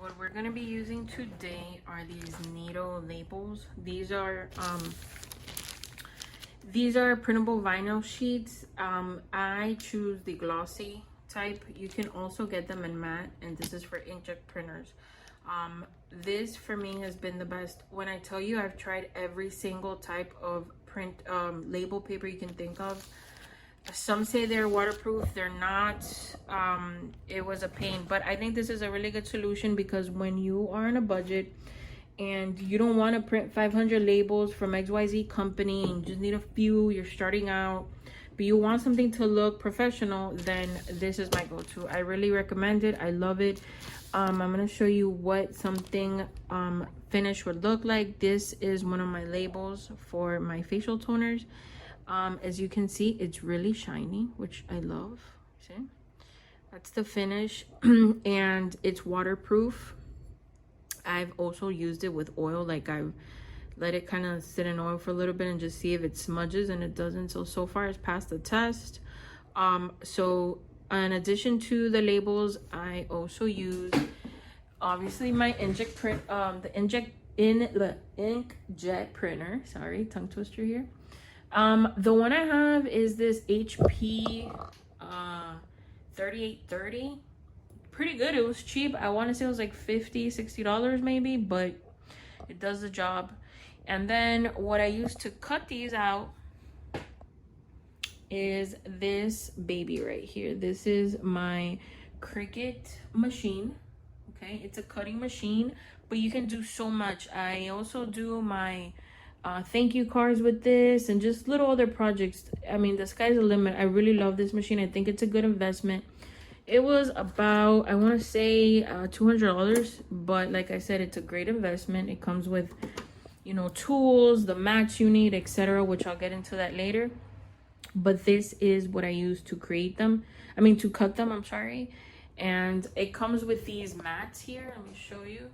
what we're going to be using today are these needle labels. These are printable vinyl sheets. I choose the glossy type. You can also get them in matte, and this is for inkjet printers. This for me has been the best. When I tell you I've tried every single type of print label paper you can think of. Some say they're waterproof, they're not. It was a pain, but I think this is a really good solution because when you are on a budget and you don't want to print 500 labels from XYZ company and you just need a few, you're starting out, but you want something to look professional, then this is my go-to. I really recommend it. I love it. I'm going to show you what something finish would look like. This is one of my labels for my facial toners. As you can see, it's really shiny, which I love. See, that's the finish. And it's waterproof. I've also used it with oil. Like, I've let it kind of sit in oil for a little bit and just see if it smudges, and it doesn't. So far it's passed the test. So in addition to the labels, I also use obviously my the inkjet printer. Sorry, tongue twister here. The one I have is this HP 3830. Pretty good. It was cheap. I want to say it was like $50-$60 maybe, but it does the job. And then what I use to cut these out is this baby right here. This is my Cricut machine. Okay, it's a cutting machine, but you can do so much. I also do my thank you cards with this and just little other projects. I mean, the sky's the limit. I really love this machine. I think it's a good investment. It was about, I want to say $200, but like I said, it's a great investment. It comes with, you know, tools, the mats you need, etc., which I'll get into that later. But this is what I use to create them. I mean, to cut them, I'm sorry. And it comes with these mats here. Let me show you,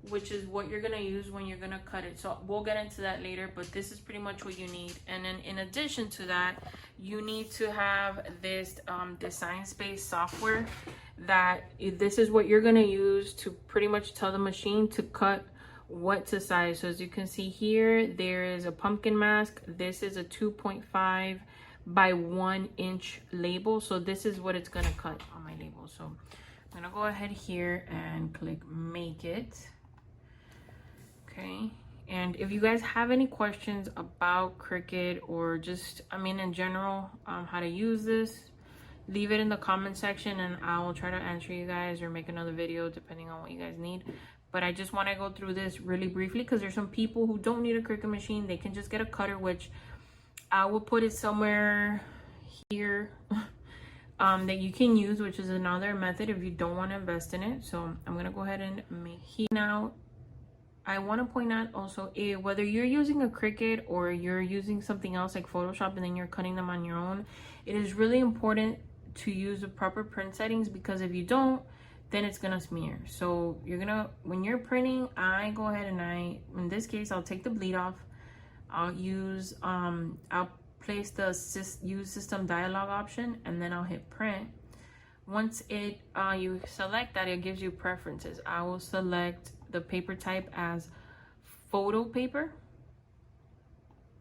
which is what you're gonna use when you're gonna cut it. So we'll get into that later, but this is pretty much what you need. And then in addition to that, you need to have this Design Space software. This is what you're gonna use to pretty much tell the machine to cut what to size. So as you can see here, there is a pumpkin mask. This is a 2.5 by 1 inch label. So this is what it's gonna cut on my label. So I'm gonna go ahead here and click make it. Okay, and if you guys have any questions about Cricut or just, I mean, in general, how to use this, leave it in the comment section and I will try to answer you guys or make another video depending on what you guys need. But I just want to go through this really briefly because there's some people who don't need a Cricut machine. They can just get a cutter, which I will put it somewhere here that you can use, which is another method if you don't want to invest in it. So I'm going to go ahead and make it now. I want to point out also, whether you're using a Cricut or you're using something else like Photoshop and then you're cutting them on your own, it is really important to use the proper print settings, because if you don't, then it's gonna smear. So when you're printing, I go ahead and in this case, I'll take the bleed off. I'll place the use system dialog option, and then I'll hit print. Once you select that, it gives you preferences. I will select the paper type as photo paper.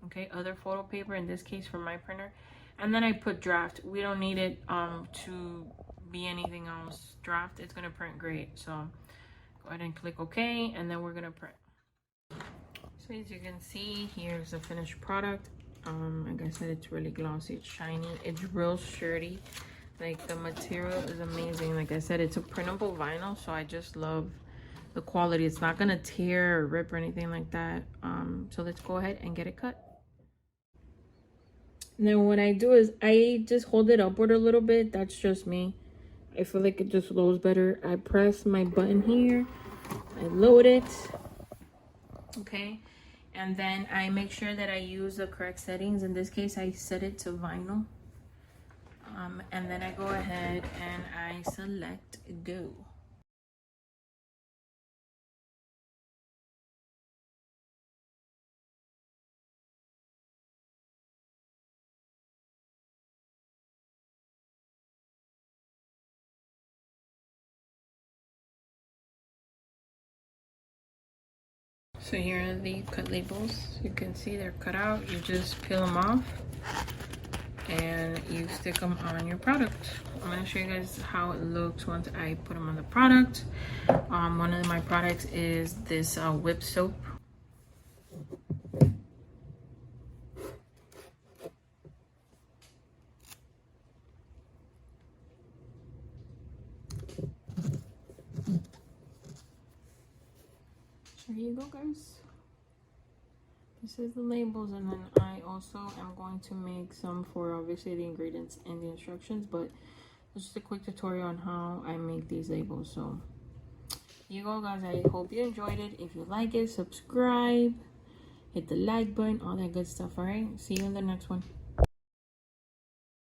Okay, other photo paper, in this case for my printer. And then I put draft. We don't need it to be anything else. Draft, it's gonna print great. So go ahead and click OK, and then we're gonna print. So as you can see, here's the finished product. Like I said, it's really glossy, it's shiny, it's real sturdy. Like, the material is amazing. Like I said, it's a printable vinyl, so I just love the quality. It's not gonna tear or rip or anything like that. So let's go ahead and get it cut. Now what I do is I just hold it upward a little bit. That's just me. I feel like it just flows better. I press my button here, I load it, okay, and then I make sure that I use the correct settings. In this case, I set it to vinyl. And then I go ahead and I select go. So here are the cut labels. You can see they're cut out. You just peel them off and you stick them on your product. I'm gonna show you guys how it looks once I put them on the product. One of my products is this whip soap. There you go, guys. This is the labels, and then I also am going to make some for obviously the ingredients and the instructions, but it's just a quick tutorial on how I make these labels. So here you go, guys. I hope you enjoyed it. If you like it, subscribe, hit the like button, all that good stuff. All right, see you in the next one.